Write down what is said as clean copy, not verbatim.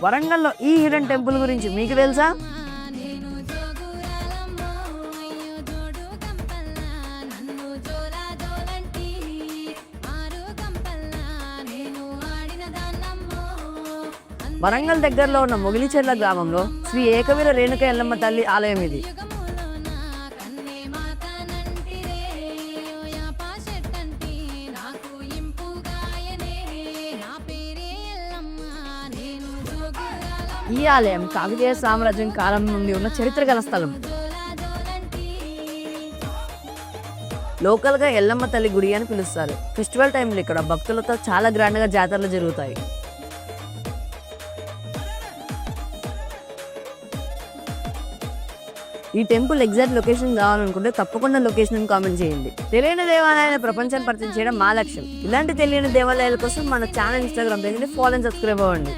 వరంగల్లో ఈ hidden temple గురించి మీకు తెలుసా? వరంగల్ దగ్గరలో ఉన్న మొగిలిచెర్ల గ్రామంలో శ్రీ ఏకవీర రేణుక ఎల్లమ్మ తల్లి ఆలయం ఇది. ఈ ఆలయం కాకతీయ సామ్రాజ్యం కాలం నుండి ఉన్న చరిత్ర గల స్థలం. లోకల్గా ఎల్లమ్మ తల్లి గుడి అని పిలుస్తారు. ఫెస్టివల్ టైంలో ఇక్కడ భక్తులతో చాలా గ్రాండ్గా జాతరలు జరుగుతాయి. ఈ టెంపుల్ ఎగ్జాక్ట్ లొకేషన్ కావాలనుకుంటే తప్పకుండా లొకేషన్ కామెంట్ చేయండి. తెలియని దేవాలయాన్ని ప్రపంచాన్ని పరిచయం చేయడం మా లక్ష్యం. ఇలాంటి తెలియని దేవాలయాల కోసం మన ఛానల్, ఇన్స్టాగ్రామ్ పేజ్ని ఫాలో అండ్ సబ్స్క్రైబ్ అవ్వండి.